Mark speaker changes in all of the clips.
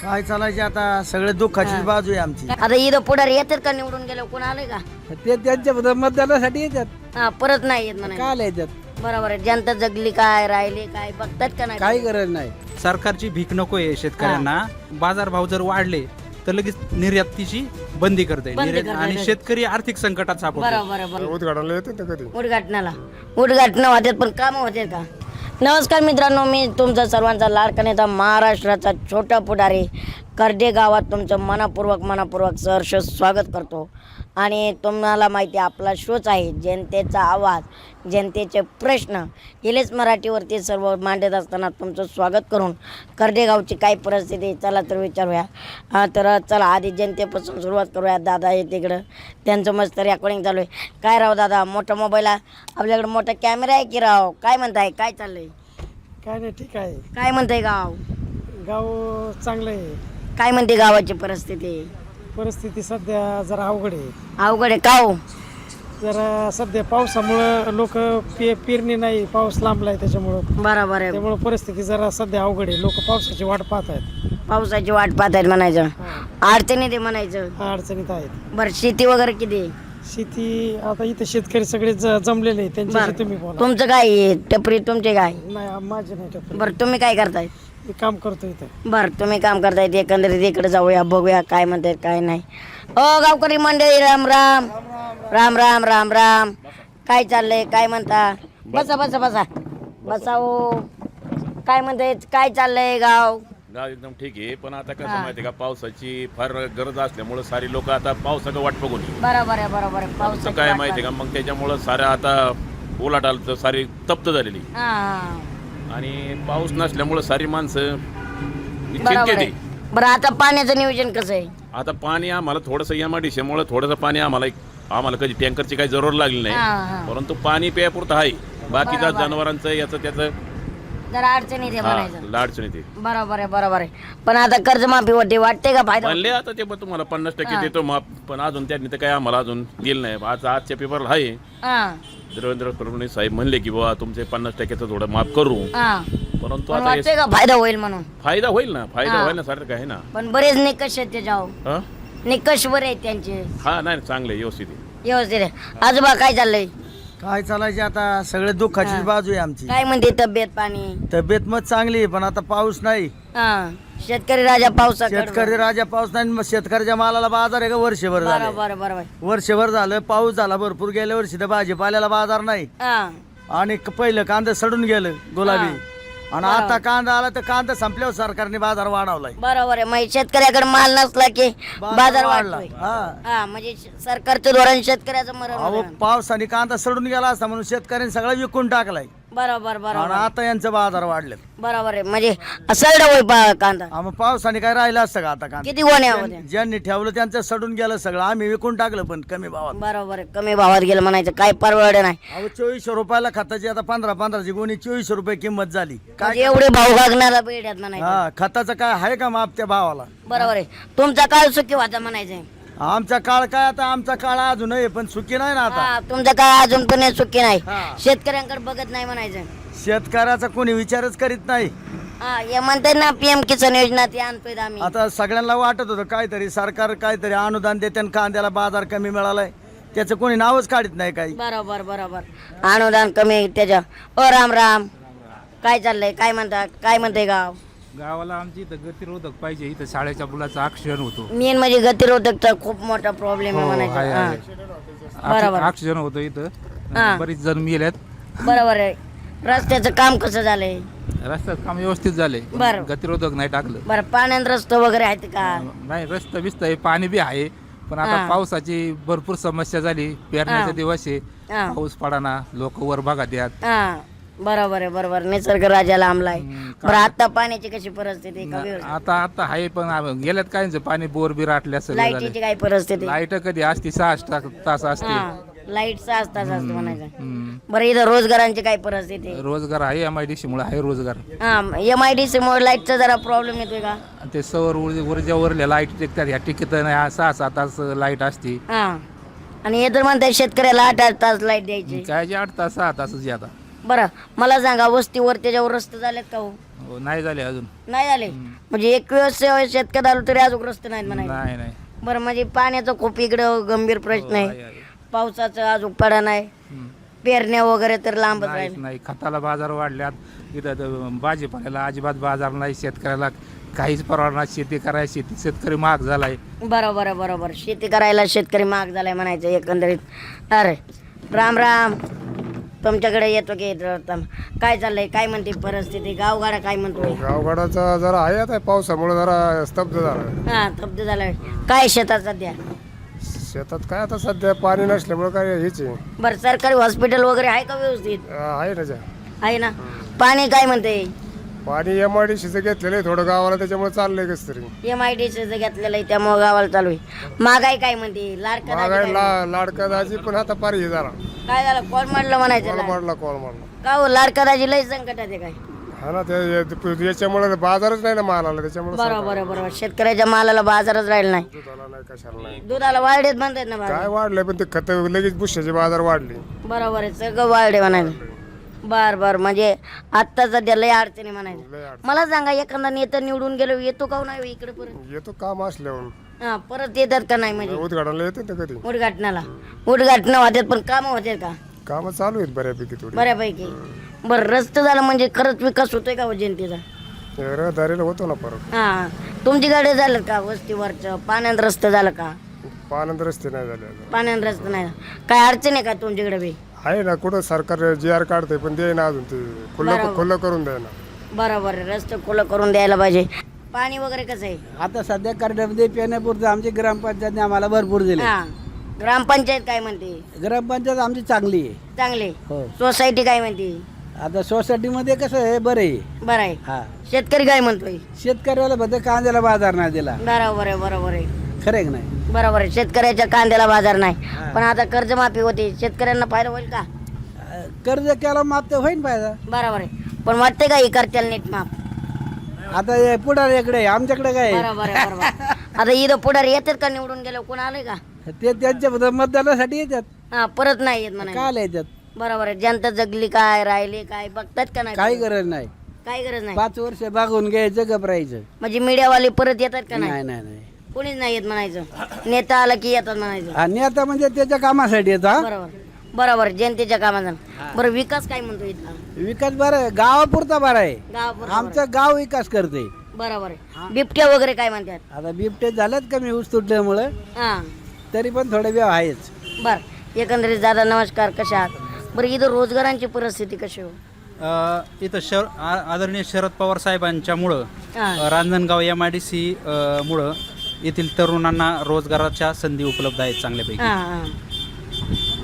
Speaker 1: काय चालायचे आता सगळे दुःखाची बाजू आहे आमची.
Speaker 2: आता इथं पुढारी येतात का निवडून गेलं कोण आलंय का?
Speaker 3: ते त्यांच्या मतदानासाठी येतात.
Speaker 2: हा परत नाही येत म्हणा.
Speaker 3: काय येतात?
Speaker 2: बरोबर आहे. जनता जगली काय राहिली काय बघतात का नाही?
Speaker 3: काही गरज नाही.
Speaker 4: सरकारची भीक नको आहे शेतकऱ्यांना. बाजारभाव जर वाढले तर लगेच निर्यातीची बंदी करते आणि शेतकरी आर्थिक संकटात सापडतो.
Speaker 2: बरोबर आहे, बरोबर.
Speaker 5: उद्घाटनाला येते ना कधी
Speaker 2: उद्घाटन होतात पण काम होते का? नमस्कार मित्रांनो, मी तुमचा सर्वांचा लाडका नेता महाराष्ट्राचा छोटा पुढारी कर्डे गावात तुमचं मनापूर्वक सहर्ष स्वागत करतो. आणि तुम्हाला माहिती आहे आपला शोच आहे जनतेचा आवाज, जनतेचे प्रश्न गेलेच मराठीवरती सर्व मांडत असताना तुमचं स्वागत करून कर्डेगावची काय परिस्थिती चला तर विचारूया. तर चला आधी जनतेपासून सुरुवात करूया. दादा आहे तिकडं, त्यांचं मस्त रेकॉर्डिंग चालू आहे. काय राव दादा, मोठा मोबाईल आहे आपल्याकडे, मोठा कॅमेरा आहे की राव? काय म्हणताय, काय चाललंय?
Speaker 3: काय नाही, ठीक आहे.
Speaker 2: काय म्हणताय गाव?
Speaker 3: गाव चांगलं आहे.
Speaker 2: काय म्हणते गावाची परिस्थिती?
Speaker 3: परिस्थिती सध्या जरा अवघड आहे.
Speaker 2: अवघड आहे का हो?
Speaker 3: जरा सध्या पावसामुळं लोक पेरणी नाही, पाऊस लांबलाय त्याच्यामुळं.
Speaker 2: बरोबर आहे.
Speaker 3: त्यामुळं परिस्थिती जरा सध्या अवघड आहे. लोक पावसाची वाट पाहत आहेत.
Speaker 2: पावसाची वाट पाहत आहेत म्हणायचं. अडचणी ते म्हणायचं.
Speaker 3: अडचणीत आहेत.
Speaker 2: बरं, शेती वगैरे किती आहे?
Speaker 3: शेती आता इथे शेतकरी सगळे जमलेले आहेत. त्यांच्याशी तुम्ही बोला.
Speaker 2: तुमचं काय आहे? टपरी तुमचे काय?
Speaker 3: नाही, माझे नाही टपरी.
Speaker 2: बरं, तुम्ही काय करताय?
Speaker 3: मी काम करतो इथं.
Speaker 2: बरं, तुम्ही काम करताय ते एकंदरीत इकडे जाऊया, बघूया काय म्हणतात काय नाही. ओ गावकरी मंडळी, राम राम राम राम राम राम. काय चाललंय, काय म्हणता? बसा बसा बसा बसा. ओ काय म्हणताय, काय चाललंय गाव?
Speaker 6: गाव एकदम ठीक आहे, पण आता कसं माहिती आहे का, पावसाची फार गरज असल्यामुळे सारी लोक आता पावसाचं वाट बघून
Speaker 2: बरोबर आहे, बरोबर आहे.
Speaker 6: पाऊस काय माहिती आहे का, मग त्याच्यामुळं साऱ्या आता उलाढाल सारी तप्त झालेली आणि पाऊस नसल्यामुळं सारी माणसं चिंतेत आहे.
Speaker 2: बरं, आता पाण्याचं नियोजन कसं आहे?
Speaker 6: आता पाणी आम्हाला थोडंसं एमआयडीसीमुळे थोडंसं पाणी आम्हाला कधी टँकरची काही जरूर लागली नाही, परंतु पाणी प्यापुरतं आहे. बाकीच्या जनावरांचं याचं त्याचं
Speaker 2: जरा अडचणी ते म्हणायचं.
Speaker 6: अडचण येते.
Speaker 2: बरोबर आहे, बरोबर आहे. पण आता कर्जमाफी होते, वाटते का फायदा?
Speaker 6: म्हणले आता ते पण तुम्हाला 50% देतो माफ, पण अजून त्यांनी तर काय आम्हाला अजून दिलं नाही. आजच्या पेपरला आहे देवेंद्र फडणवीस साहेब म्हणले की बाबा तुमचे 50%चं थोडं माफ करू, परंतु आता
Speaker 2: वाटते का फायदा होईल म्हणून?
Speaker 6: फायदा होईल ना, फायदा होण्यासारखं आहे ना.
Speaker 2: पण बरेच निकष आहेत त्याच्यावर, निकष बरे आहेत त्यांचे.
Speaker 6: हा नाही, चांगले व्यवस्थित आहे.
Speaker 2: व्यवस्थित आहे. आजोबा काय चाललंय?
Speaker 1: काय चालायचे आता सगळे दुःखाची बाजू आहे आमची.
Speaker 2: काय म्हणते तब्येत पाणी?
Speaker 1: तब्येत मग चांगली आहे, पण आता पाऊस नाही.
Speaker 2: शेतकरी राजा पावसाकडे.
Speaker 1: शेतकरी राजा पाऊस नाही. मग शेतकऱ्याच्या मालाला बाजार आहे का? वर्षभर झालं.
Speaker 2: बरोबर बरोबर.
Speaker 1: वर्षभर झालं, पाऊस झाला भरपूर. गेल्या वर्षी तर भाजीपाल्याला बाजार नाही. आणि पहिलं कांदा सडून गेलं गुलाबी, आणि आता कांदा आला तर कांदा संपल्यावर सरकारने बाजार वाढवलाय.
Speaker 2: बरोबर आहे. मग शेतकऱ्याकडे माल नसला की बाजार वाढला. म्हणजे सरकारचं धोरण शेतकऱ्याचं मरण.
Speaker 1: पावसाने कांदा सडून गेला असता म्हणून शेतकऱ्यांनी सगळा विकून टाकलाय.
Speaker 2: बरोबर
Speaker 1: आणि
Speaker 2: बरोबर.
Speaker 1: आता यांचं बाजार वाढले.
Speaker 2: बरोबर आहे. म्हणजे सरडा होय कांदा.
Speaker 1: मग पावसाने काय राहिलं असतं का आता कांदा?
Speaker 2: किती गोण्या होत्या?
Speaker 1: ज्यांनी ठेवलं त्यांचं सडून गेलं सगळं. आम्ही विकून टाकलं पण कमी भावात.
Speaker 2: बरोबर आहे. कमी भावात गेलं म्हणायचं, काय परवड नाही.
Speaker 1: 2400 रुपयाला खताची आता 15-15ची गोणी 2400 रुपये किंमत झाली.
Speaker 2: काय एवढे भाव गागणारा बेड्यात म्हणायचं.
Speaker 1: खताचं काय आहे का माप त्या भावाला?
Speaker 2: बरोबर आहे. तुमचा काळ सुखी होता म्हणायचं.
Speaker 1: आमचा काळ काय आता, आमचा काळ अजून आहे पण सुखी नाही ना आता.
Speaker 2: तुमचा काळ अजून पण सुखी नाही. शेतकऱ्यांकडे बघत नाही म्हणायचं.
Speaker 1: शेतकऱ्याचा कोणी विचारच करीत नाही.
Speaker 2: हे म्हणतात ना पीएम किसान योजना ती आणतोय आम्ही.
Speaker 1: आता सगळ्यांना वाटत होतं काहीतरी सरकार काहीतरी अनुदान देते आणि कांद्याला बाजार कमी मिळालाय, त्याचं कोणी नावच काढत नाही काही.
Speaker 2: बरोबर बरोबर. अनुदान कमी त्याच्या. ओ राम राम. काय चाललंय, काय म्हणता, काय म्हणते गाव?
Speaker 7: गावाला आमची इथं गतिरोधक पाहिजे. इथं शाळेच्या मुलाचं ॲक्सिडेंट होतो.
Speaker 2: मेन म्हणजे गतिरोधकचा खूप मोठा प्रॉब्लेम आहे म्हणायचं. बरोबर.
Speaker 7: ॲक्सिडेंट होतो इथं, बरीच जण मेल्यात.
Speaker 2: बरोबर आहे. रस्त्याचं काम कसं झालंय?
Speaker 7: रस्त्याचं काम व्यवस्थित झालंय,
Speaker 2: बरं.
Speaker 7: गतिरोधक नाही टाकलं.
Speaker 2: बरं, पाण्यात रस्ते वगैरे आहेत का?
Speaker 7: नाही, रस्ता बिस्त आहे, पाणी बी आहे, पण आता पावसाची भरपूर समस्या झाली. पेरण्याचे दिवस आहे, पाऊस पडाना, लोक वर भागात यात.
Speaker 2: बरोबर आहे, बरोबर. निसर्ग राजाला आमलाय. बरं, आता पाण्याची कशी परिस्थिती?
Speaker 7: आता आहे, पण गेल्यात काय पाणी बोर बी राटल्या.
Speaker 2: लाईटीची काय परिस्थिती?
Speaker 7: लाईट कधी असते 6 तास असते.
Speaker 2: लाईट 6 तास असते म्हणायचं. बरं, इथं रोजगारांची काय परिस्थिती?
Speaker 7: रोजगार आहे, एमआयडीसी मुळे आहे रोजगार.
Speaker 2: एमआयडीसी मुळे लाईटचा जरा प्रॉब्लेम येतोय का?
Speaker 7: ते सौर ऊर्जेवरल्या लाईट टिकतात, ह्या टिकत नाही. 6-6 तास लाईट असते.
Speaker 2: आणि हे तर म्हणतात शेतकऱ्याला 8-8 तास लाईट द्यायची.
Speaker 7: काय 8 तास 6 तासच आता.
Speaker 2: बरं, मला सांगा, वस्तीवर त्याच्यावर रस्ते झालेत का हो?
Speaker 7: हो, नाही झाले अजून.
Speaker 2: नाही झाले म्हणजे 21 शेतकरी आलो तरी अजून ग्रस्त नाहीत म्हणायचं.
Speaker 7: नाही नाही.
Speaker 2: बरं म्हणजे पाण्याचा खूप इकडं गंभीर प्रश्न आहे. पावसाचं अजून पडा नाही. पेरण्या वगैरे तर लांबच
Speaker 7: नाही
Speaker 2: राहील.
Speaker 7: नाही. खताला बाजार वाढल्यात, इथं तर भाजीपाल्याला अजिबात बाजार नाही, शेतकऱ्याला काहीच परवाना, शेती करायची, शेतकरी महाग झालाय.
Speaker 2: बरोबर आहे, बरोबर. शेती करायला शेतकरी महाग झालाय म्हणायचं एकंदरीत. अरे राम राम, तुमच्याकडे येतो की काय चाललंय, काय म्हणते परिस्थिती, गावगाडा काय म्हणतोय?
Speaker 5: गावगाडाचा जरा आहे आता पावसामुळे जरा स्तब्ध झाला.
Speaker 2: हा तब्द झालाय. काय शेतात सध्या?
Speaker 5: शेतात काय आता सध्या पाणी नसल्यामुळे काय हेच आहे.
Speaker 2: बरं सरकारी हॉस्पिटल वगैरे आहे का व्यवस्थित?
Speaker 5: आहे ना
Speaker 2: आहे ना. पाणी काय म्हणते?
Speaker 5: पाणी MIDCचं घेतलेलं आहे थोडं गावाला, त्याच्यामुळे चाललंय कस तरी.
Speaker 2: MIDCचं घेतलेलं आहे त्यामुळे गावाला चालू आहे. महागाई काय म्हणते? लाडका दाजी काय म्हणते?
Speaker 5: लाडका दाजी पण आता पार हे झाला.
Speaker 2: काय झालं? कॉल मारलं म्हणायचं
Speaker 5: कॉल
Speaker 2: ला-
Speaker 5: मारला कॉल मारला.
Speaker 2: का हो लाडका दाजी लय संकटात आहे काय?
Speaker 5: हा ना, ते याच्यामुळे बाजारच नाही ना मालाला, त्याच्यामुळे
Speaker 2: बरोबर आहे, बरोबर. शेतकऱ्याच्या मालाला बाजारच राहिला नाही.
Speaker 5: दुधाला नाही, कशाला नाही.
Speaker 2: दुधाला वाढेत म्हणतात ना बाजार.
Speaker 5: काय वाढलंय पण ते खत लगेच बुश्याचे बाजार वाढले.
Speaker 2: बरोबर आहे, सगळं वाढे म्हणायचं. बर बर म्हणजे आत्ता सध्या लय अडचणी म्हणायचं.
Speaker 5: लय अडचण.
Speaker 2: मला सांगा एखादा नेता निवडून गेलो येतो का नाही इकडे परत?
Speaker 5: येतो काम असल्यावर
Speaker 2: हा परत येतात का नाही म्हणजे
Speaker 5: उद्घाटनाला येते ना कधी.
Speaker 2: उद्घाटन होतात पण कामं होतात का?
Speaker 5: कामं चालू आहेत बऱ्यापैकी थोडी.
Speaker 2: बऱ्यापैकी. बरं रस्ते झालं म्हणजे खरंच विकास होतोय का हो जनतेचा?
Speaker 5: रहदारीला होतो ना परत.
Speaker 2: हा तुमच्याकडे झालं का वस्तीवरचं पाण्यात रस्ते झालं का?
Speaker 5: पानंद रस्ते नाही झाले अजून.
Speaker 2: पाण्यात रस्ते नाही. काय अडचण आहे का तुमच्याकडे बी?
Speaker 5: आहे ना, कुठं सरकार GR काढते पण दे ना अजून, ते खुलं करून द्या ना.
Speaker 2: बरोबर आहे, रस्ते खुलं करून द्यायला पाहिजे. पाणी वगैरे कसं आहे?
Speaker 8: आता सध्या कर्नाटकमध्ये पिण्यापुरतं आमची ग्रामपंचायतने आम्हाला भरपूर दिले.
Speaker 2: हा ग्रामपंचायत काय म्हणते?
Speaker 8: ग्रामपंचायत आमची चांगली आहे.
Speaker 2: चांगले.
Speaker 8: हो.
Speaker 2: सोसायटी काय म्हणते?
Speaker 8: आता सोसायटीमध्ये कसं आहे, बरं आहे.
Speaker 2: बरं आहे.
Speaker 8: हा,
Speaker 2: शेतकरी काय म्हणतोय?
Speaker 8: शेतकऱ्याला फक्त कांद्याला बाजार नाही दिला.
Speaker 2: बरोबर आहे, बरोबर आहे,
Speaker 8: खरं आहे की नाही?
Speaker 2: बरोबर आहे. शेतकऱ्याच्या कांद्याला बाजार नाही. पण आता कर्जमाफी होते, शेतकऱ्यांना फायदा होईल का?
Speaker 8: कर्ज केला माफ तर होईन पाहिजे.
Speaker 2: बरोबर आहे. पण वाटते का ही करत्याल नीट माफ?
Speaker 8: आता हे पुढाऱ्याकडे आहे, आमच्याकडे काय आहे?
Speaker 2: बरोबर आहे, बरोबर. आता इथं पुढारी येतात का निवडून गेलो? कोण आलंय का?
Speaker 8: ते त्यांच्या मतदानासाठी येतात.
Speaker 2: हा परत नाही येत म्हणा.
Speaker 8: काल येतात.
Speaker 2: बरोबर आहे. जनता जगली काय, राहिली काय बघतात का नाही?
Speaker 8: काही गरज नाही.
Speaker 2: काही गरज नाही.
Speaker 8: 5 वर्ष बागून घ्यायचं, घबरायचं
Speaker 2: म्हणजे मीडियावाले परत येतात का नाही?
Speaker 8: नाही नाही नाही.
Speaker 2: कोणीच नाही येत म्हणायचं. नेता आला की येतात म्हणायचं.
Speaker 8: आणि आता म्हणजे त्याच्या कामासाठी येतात.
Speaker 2: बरोबर बरोबर जनतेच्या कामाचा. बरं विकास काय म्हणतो इथला?
Speaker 8: विकास बरं आहे, गावापुरता बरं आहे.
Speaker 2: गावापुरता
Speaker 8: आमचं गाव विकास करते.
Speaker 2: बरोबर आहे. बिबट्या वगैरे काय म्हणतात?
Speaker 8: आता बिबटे झालेत कमी ऊस तुटल्यामुळं,
Speaker 2: हा
Speaker 8: तरी पण थोडे वेळ आहेच.
Speaker 2: बर एकंदरीत दादा नमस्कार, कशा आहात? बरं इथं रोजगारांची परिस्थिती कशी हो?
Speaker 4: इथं आदरणीय शरद पवार साहेबांच्यामुळं
Speaker 2: हा.
Speaker 4: रांजणगाव MIDC मुळं येथील तरुणांना रोजगाराच्या संधी उपलब्ध आहेत चांगल्यापैकी.
Speaker 2: हा हा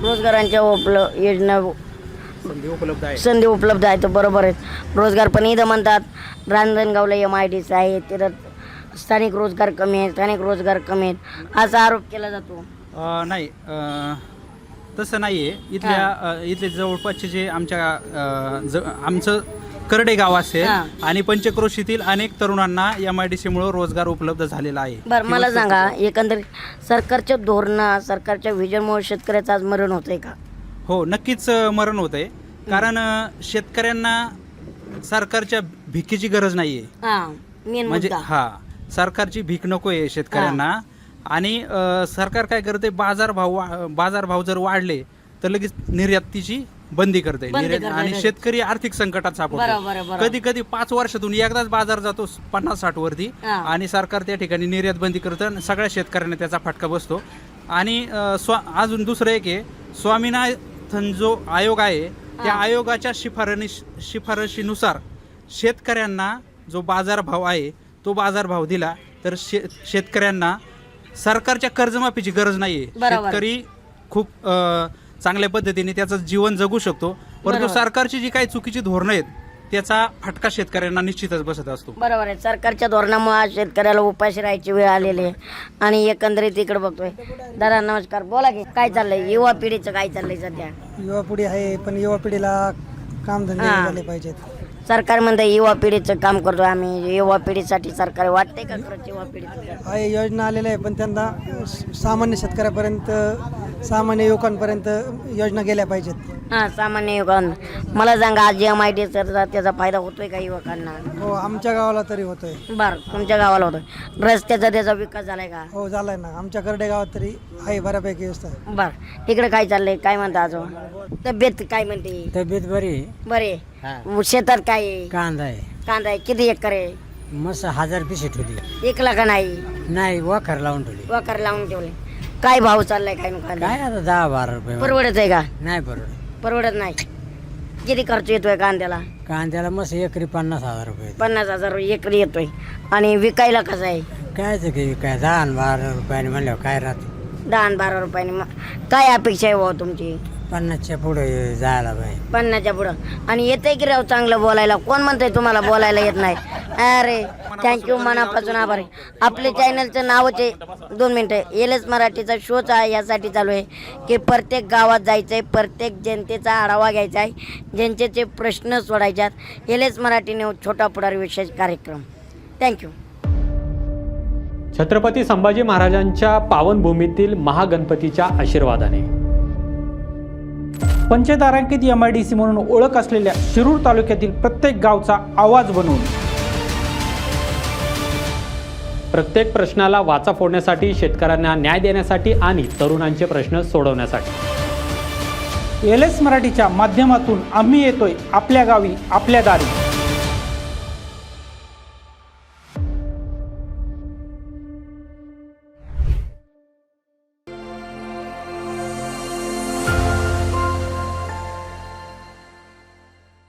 Speaker 2: रोजगारांच्या योजना
Speaker 4: संधी उपलब्ध आहेत.
Speaker 2: संधी उपलब्ध आहेत बरोबर आहेत. रोजगार पण इथं म्हणतात रांजणगावला MIDC आहे, तिथं स्थानिक रोजगार कमी आहे, स्थानिक रोजगार कमी आहेत असा आरोप केला जातो.
Speaker 4: नाही तसं नाही आहे. इथले जवळपासचे जे आमचं करडे गाव असेल
Speaker 2: हा.
Speaker 4: आणि पंचक्रोशीतील अनेक तरुणांना MIDC मुळे रोजगार उपलब्ध झालेला आहे.
Speaker 2: बरं मला सांगा एकंदरीत सरकारच्या धोरणं, सरकारच्या विजनमुळे शेतकऱ्याचं आज मरण होतंय का?
Speaker 4: हो नक्कीच मरण होत आहे. कारण शेतकऱ्यांना सरकारच्या भिकेची गरज नाहीये.
Speaker 2: हा मेन
Speaker 4: म्हणजे
Speaker 2: मुद्दा.
Speaker 4: सरकारची भीक नको आहे शेतकऱ्यांना. आणि सरकार काय करते, बाजारभाव जर वाढले तर लगेच निर्यातीची बंदी करते. आणि शेतकरी आर्थिक संकटात
Speaker 2: बरोबर आहे,
Speaker 4: सापडतो.
Speaker 2: बरोबर.
Speaker 4: कधी कधी 5 वर्षातून एकदाच बाजार जातो 50-60 वरती
Speaker 2: हा.
Speaker 4: आणि सरकार त्या ठिकाणी निर्यात बंदी करतं आणि सगळ्या शेतकऱ्यांना त्याचा फटका बसतो. आणि अजून दुसरं एक आहे, स्वामीनाथन जो आयोग आहे त्या आयोगाच्या शिफारशीनुसार शेतकऱ्यांना जो बाजारभाव आहे तो बाजारभाव दिला तर शेतकऱ्यांना सरकारच्या कर्जमाफीची गरज नाहीये.
Speaker 2: बरोबर.
Speaker 4: शेतकरी खूप चांगल्या पद्धतीने त्याचं जीवन जगू शकतो. परंतु सरकारची जी काही चुकीची धोरणं आहेत त्याचा फटका शेतकऱ्यांना निश्चितच बसत असतो.
Speaker 2: बरोबर आहे. सरकारच्या धोरणामुळे आज शेतकऱ्याला उपाशी राहायची वेळ आलेली आहे. आणि एकंदरीत इकडे बघतोय. दादा नमस्कार, बोला की काय चाललंय? युवा पिढीचं काय चाललंय सध्या?
Speaker 3: युवा पिढी आहे पण युवा पिढीला कामधंदे
Speaker 2: हा.
Speaker 3: झाले पाहिजेत.
Speaker 2: सरकार म्हणतं युवा पिढीचं काम करतो आम्ही. युवा पिढीसाठी सरकार वाटते का खरंच युवा पिढीचं?
Speaker 3: आहे योजना आलेल्या आहे पण त्यांना सामान्य शेतकऱ्यापर्यंत, सामान्य युवकांपर्यंत योजना गेल्या पाहिजेत.
Speaker 2: सामान्य युवकांना. मला सांगा आज MIT त्याचा फायदा होतोय का युवकांना?
Speaker 3: हो आमच्या गावाला तरी होतोय.
Speaker 2: बरं, तुमच्या गावाला होतोय. रस्त्याचा त्याचा विकास झालाय का?
Speaker 3: हो झालाय ना, आमच्या करडे गावात तरी आहे बऱ्यापैकी व्यवस्था.
Speaker 2: बरं, इकडे काय चाललंय, काय म्हणता आजोबा? तब्येत काय म्हणते?
Speaker 3: तब्येत बरी
Speaker 2: बरे. शेतात काय आहे?
Speaker 3: कांदा आहे.
Speaker 2: कांदा आहे. किती एकर आहे?
Speaker 3: मस्त 1000 पिशे ठेवली.
Speaker 2: एकला का नाही?
Speaker 3: नाही वाखर लावून ठेवली.
Speaker 2: वकर लावून ठेवले. काय भाव चाललाय काय कांदा?
Speaker 3: काय आता 10-12 रुपये.
Speaker 2: परवडत आहे का?
Speaker 3: नाही बरोबर.
Speaker 2: परवडत नाही. किती खर्च येतोय कांद्याला?
Speaker 3: कांद्याला मस्त एकरी 50,000 रुपये.
Speaker 2: 50,000 एकरी येतोय. आणि विकायला कसं आहे?
Speaker 3: कायच की काय 10-12 रुपयाने म्हणल्यावर काय राहत.
Speaker 2: 10-12 रुपयाने. काय अपेक्षा आहे भाऊ तुमची?
Speaker 3: 50च्या पुढे जायला पाहिजे.
Speaker 2: 50च्या पुढं. आणि येतंय की राव चांगलं बोलायला? कोण म्हणतंय तुम्हाला बोलायला येत नाही? अरे थँक्यू, मनापासून आभार. आपल्या चॅनलचं नावच आहे 2 मिनटं LS मराठीचा शोच आहे, यासाठी चालू आहे की प्रत्येक गावात जायचं आहे, प्रत्येक जनतेचा आढावा घ्यायचा आहे, जनतेचे प्रश्न सोडायचे आहेत. LS मराठी न्यूज छोटा पुढारी विशेष कार्यक्रम. थँक्यू.
Speaker 9: छत्रपती संभाजी महाराजांच्या पावनभूमीतील महागणपतीच्या आशीर्वादाने
Speaker 10: पंचतारांकित MIDC म्हणून ओळख असलेल्या शिरूर तालुक्यातील प्रत्येक गावचा आवाज बनवून
Speaker 9: प्रत्येक प्रश्नाला वाचा फोडण्यासाठी, शेतकऱ्यांना न्याय देण्यासाठी आणि तरुणांचे प्रश्न सोडवण्यासाठी
Speaker 10: LS मराठीच्या माध्यमातून आम्ही येतोय आपल्या गावी, आपल्या दारी.